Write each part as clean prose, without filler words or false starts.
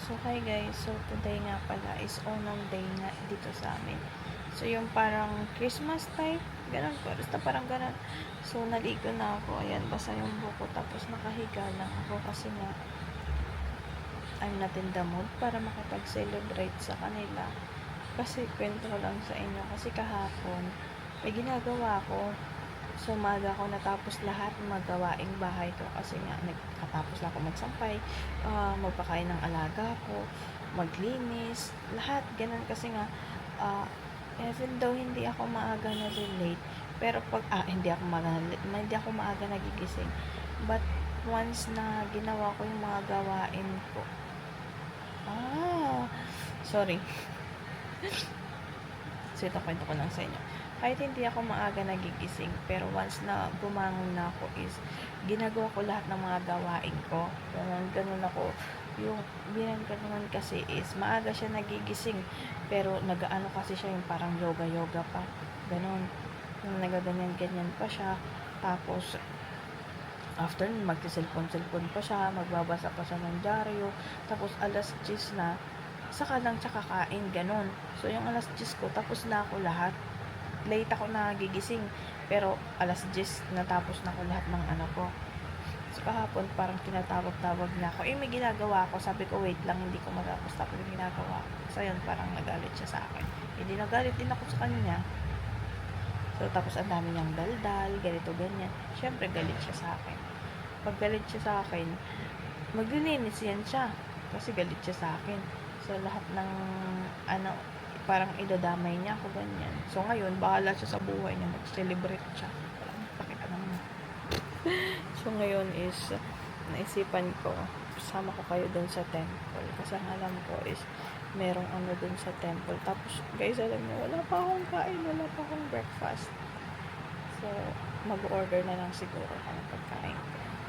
So, hi guys. So, today nga pala is unang day nga dito sa amin. So, yung parang Christmas type, ganun po. Basta parang ganun. So, naligo na ako. Ayan, basa yung buko. Tapos, nakahiga lang ako kasi nga I'm not in the mood para makapag-celebrate sa kanila. Kasi, kwento ko lang sa inyo. Kasi kahapon, may ginagawa ko. So, umaga ako natapos lahat ng mga gawaing bahay ko kasi nga nagkatapos lang ako magsampay, magpakain ng alaga ko, maglinis, lahat ganun kasi nga even though hindi ako maaga na relate, pero pag hindi ako maaga nagigising, but once na ginawa ko yung mga gawain ko, sorry. So, ito kwento ko lang sa inyo. Kahit hindi ako maaga nagigising, pero once na bumangon na ako is, ginagawa ko lahat ng mga gawain ko. Ganun ako. Yung binangganuhan kasi is, maaga siya nagigising, pero nagaano kasi siya yung parang yoga-yoga pa. Ganun. Yung nagaganyan-ganyan pa siya. Tapos, after magsiselfon-selfon pa siya, magbabasa pa siya ng dyaryo. Tapos, alas 10 na, saka lang siya kakain, ganun. So, yung alas 10 ko, tapos na ako lahat. Late ako nagigising, pero alas 10 natapos na ko lahat ng ano ko. So, kahapon, parang tinatawag-tawag na ako. May ginagawa ako. Sabi ko, wait lang, hindi ko matapos. Tapos yung ginagawa ko. So, yun, parang nagalit siya sa akin. Hindi nagalit din ako sa kanya. So, tapos ang dami niyang daldal, ganito, ganyan. Siyempre, galit siya sa akin. Pag galit siya sa akin, maglilinis yan siya. Kasi galit siya sa akin. So, lahat ng, parang idadamay niya ako, ganyan. So, ngayon, bahala siya sa buhay niya. Mag-celebrate siya. Parang pakita naman. So, ngayon is, naisipan ko, sama ko kayo dun sa temple. Kasi ang alam ko is, merong ano dun sa temple. Tapos, guys, alam niyo, wala pa akong kain, wala pa akong breakfast. So, mag-order na lang siguro ako ng pagkain.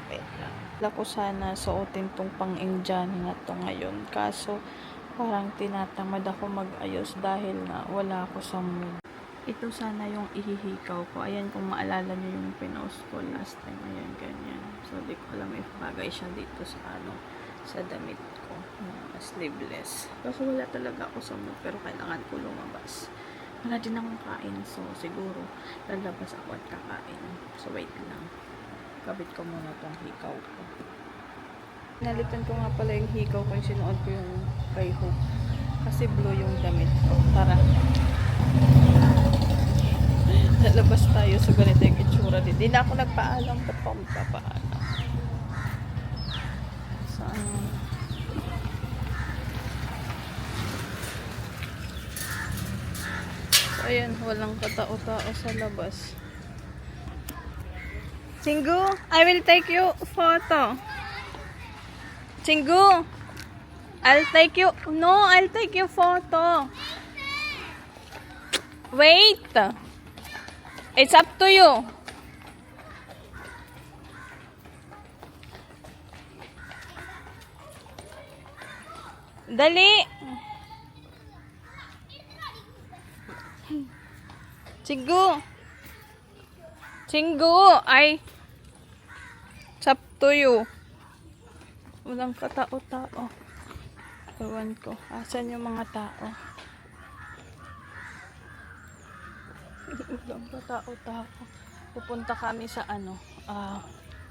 Wait lang. Wala ko sana suotin tong pang-Indian na to ngayon. Kaso, parang tinatamad ako mag-ayos dahil nga wala ako sa mood. Ito sana yung ihihikaw ko. Ayan, kung maalala nyo yung pinost ko last time. Ayan, ganyan. So, di ko alam if bagay siya dito sa sa damit ko. Sleeveless. Kasi wala talaga ako sa mood, pero kailangan ko lumabas. Wala din akong kain. So, siguro, lalabas ako at kakain. So, wait lang. Kabit ko muna tong hikaw ko. Nalitan ko nga pala yung hikaw ko, yung sinuot ko yung kay Hope. Kasi blue yung damit ko. Tara. Lalabas tayo. So, ganito yung itsura din. Di na ako nagpaalam. Ba't pa ako magpapaalam? Saan? So, ayan. Walang katao-tao sa labas. Chingu, I will take you photo. Chingu, I'll take you photo. Wait. It's up to you. Dali. Chingu, it's up to you. Walang katao-tao. Ewan ko. Asan yung mga tao? Walang katao-tao. Pupunta kami sa ano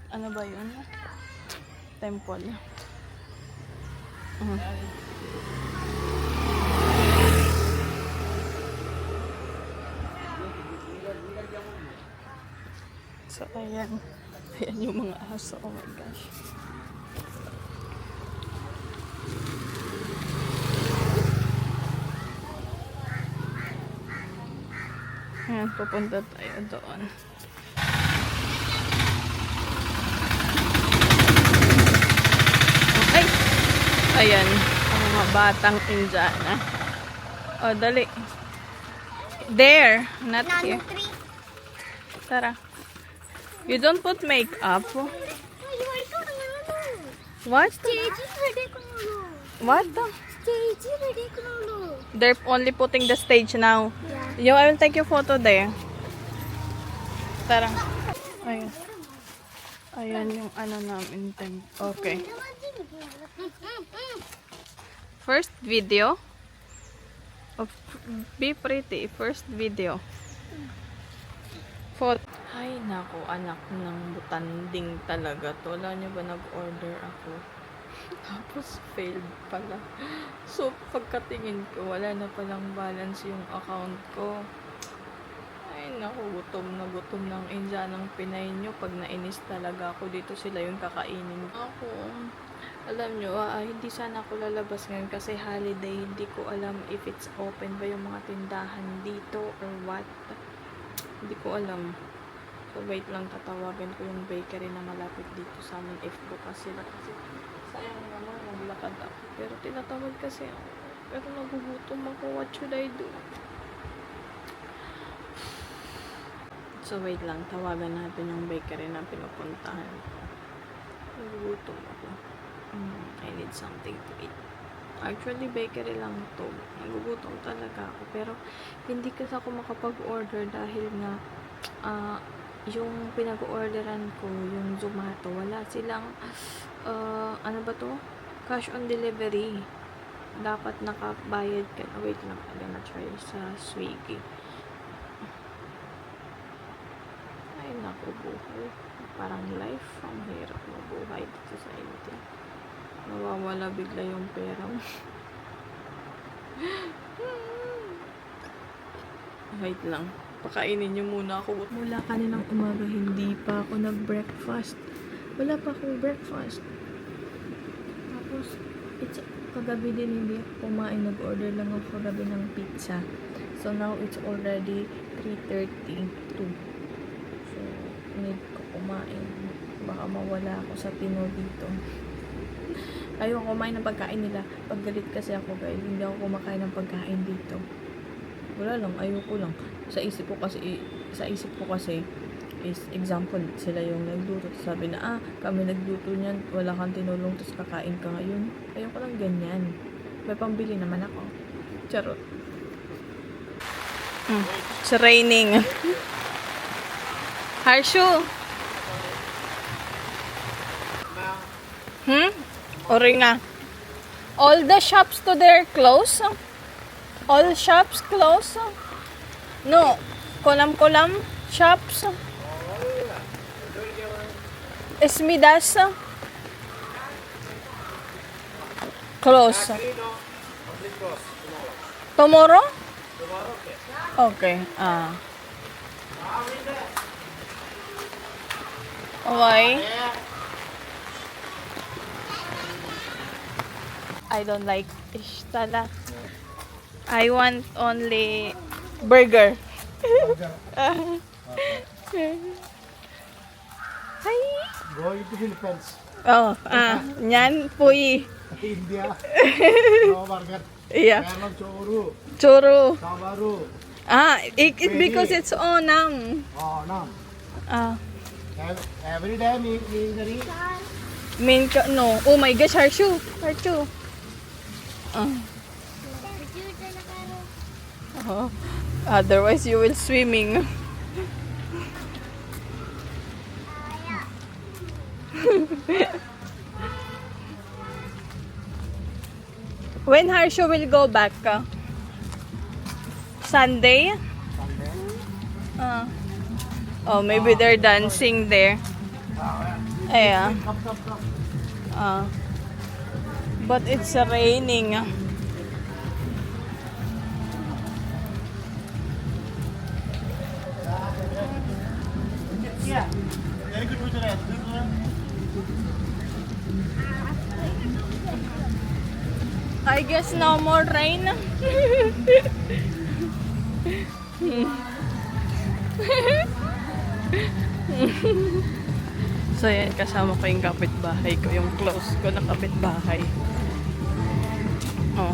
ba yun? Temple. So, ayan. Ayan yung mga aso. Oh my gosh. Ayan, pupunta tayo doon. Okay. Ayan. Ang mga batang Indiana. O, dali. There. Not here. Tara. You don't put makeup. What? What? They're only putting the stage now. Yeah. I will take your photo there. Tara. Ayan. Ayan yung ano namin. Okay. First video of Be Pretty. First video. Ay, nako, anak ng butanding talaga to. Alam niyo ba, nag-order ako. Tapos, failed pala. So, pagkatingin ko, wala na palang balance yung account ko. Ay, naku, gutom na gutom ng Indianang Pinay nyo. Pag nainis talaga ako, dito sila yung kakainin ako. Alam nyo, hindi sana ako lalabas ngayon kasi holiday. Hindi ko alam if it's open ba yung mga tindahan dito or what. Hindi ko alam. So, wait lang, tatawagan ko yung bakery na malapit dito sa amin if bukas sila kasi sayang naman, naglakad ako. Pero tinatawag kasi ako. Pero nagugutom ako. What should I do? So, wait lang. Tawagan natin yung bakery na pinupuntahan. Nagugutom ako. I need something to eat. Actually, bakery lang to. Nagugutom talaga ako. Pero, hindi kasi ako makapag-order dahil nga, yung pinag-orderan ko, yung Zomato, wala silang, ano ba to? Cash on delivery. Dapat nakabayad ka. Wait lang, I'm gonna try sa Swiggy. Ay, naku, buhay. Parang life. Ang hirap mabuhay dito sa India. Nawawala bigla yung pera mo. Wait lang. Pakainin niyo muna ako. Mula kaninang umaga, hindi pa ako nag-breakfast. Wala pa akong breakfast. Tapos, kagabi din hindi ako kumain. Nag-order lang ako kagabi ng pizza. So, now it's already 3:32. So, need ko kumain. Baka mawala ako sa Pinoy dito. Ayoko kumain ng pagkain nila. Paggalit kasi ako, guys. Hindi ako kumakain ng pagkain dito. Wala lang, ayoko lang. Sa isip ko kasi is example, sila yung nagluto. Sabi na, kami nagluto niyan, wala kang tinulong, tapos kakain ka ngayon. Ayoko lang ganyan. May pambili naman ako. Charot. It's raining. Harshu. Oringa. All the shops to their close. All shops close. No. Kolam shops. Esmidas. Close. Tomorrow? Okay. Okay. I don't like fish tala. I want only burger. Hi. Going to Philippines. Oh, nyan puyi. India. No burger. Yeah. Kerala choru. Choro. Savaru. Because it's Onam. Oh no. Every day me No. Oh my gosh, Harshu. Otherwise you will swimming. When Harshu will go back? Sunday? Oh, maybe they're dancing there. Yeah. But it's raining. Yeah. Very good with the I guess no more rain. So yan, kasama ko yung kapitbahay ko, yung close ko na kapitbahay. Oh.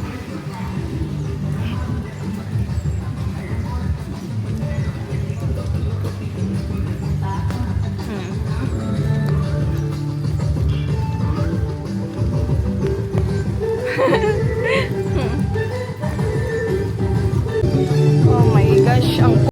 Oh my gosh, ang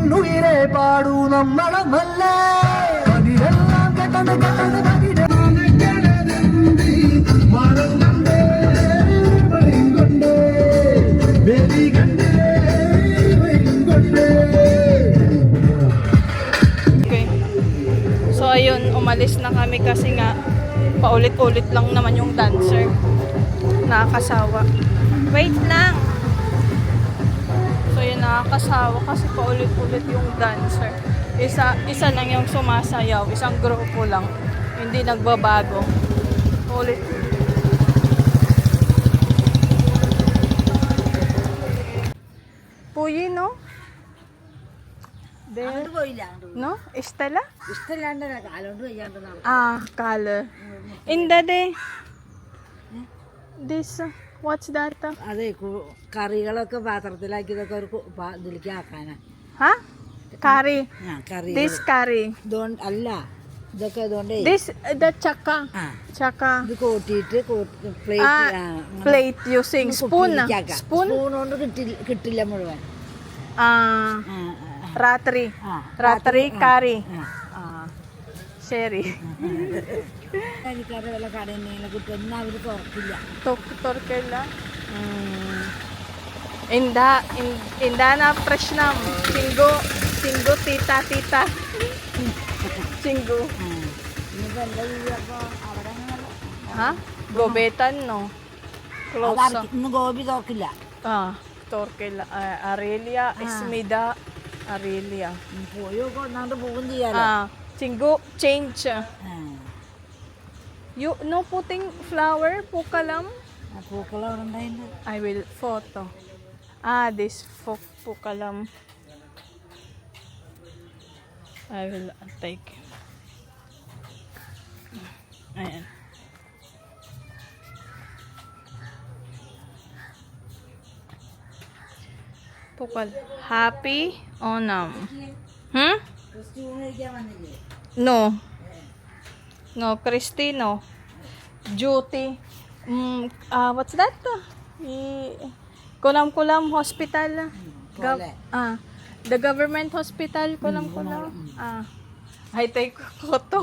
എന്നുയിരെ പാടൂ നമ്മളമല്ലേ അതിരെല്ലാം കെട്ടത് കെട്ടത് പതിരെ മരം കണ്ടേ വഴിയും കൊണ്ടേ ബേബി കണ്ടേ വഴിയും കൊണ്ടേ. Okay. So ayun, umalis na kami kasi nga paulit-ulit lang naman yung dancer. Nakakasawa. Wait lang. So yun, nakakasawa kasi paulit-ulit yung dancer. Isa lang yung sumasayaw, isang grupo lang. Hindi nagbabago. Ulit. Puyi, no? There. No? Estela? Ah, Kala. Indade. This, what's that? അതെ കറികളൊക്കെ പാത്രത്തിലാക്കിയതൊക്കെ ഒരു ഇതിലേക്ക് ആക്കാനാ Huh? Curry. Curry This curry. അല്ല ഇതൊക്കെ ഇതുകൊണ്ടേ This, the chaka. ആ Chaka. ഇത് കോട്ടിയിട്ട് Plate using spoon. Spoon? Spoon കൊണ്ട് കിട്ടില്ല മുഴുവൻ Ah, ആ, ratri. ആ. Ratri curry. ആ. Ah, sherry. കരിക്കാരുടെ വല്ല കടയിൽ എന്തെങ്കിലും കിട്ടും എന്നാൽ അവർ തുറക്കില്ല Torkella. Inda na fresh nam. Chingo, tita. Chingo. ഇനിയിപ്പോൾ എന്താ ചെയ്യുക അപ്പോൾ അവിടെ Ha? Gobetan, no? Close. ഇന്ന് ഗോപി തുറക്കില്ല Ah, Torkella. Arelia, Esmida, Arelia. പോയി നോക്കുക ഒന്നാമത് പോകും ചെയ്യാലോ Ah, Chingo, change. ആ. You no putting flower, pukalam? ആ പൂക്കൾ അവിടെ ഉണ്ടായിട്ടുണ്ട് I will photo. This pukalam. I will take. Ayan. Pukal. Happy Onam. Hmm? Christian കഴിക്കാൻ വന്നില്ലേ No. No, Cristino. Duty. What's that? Kulam Hospital. Kole. The government hospital, Kulam. I take photo.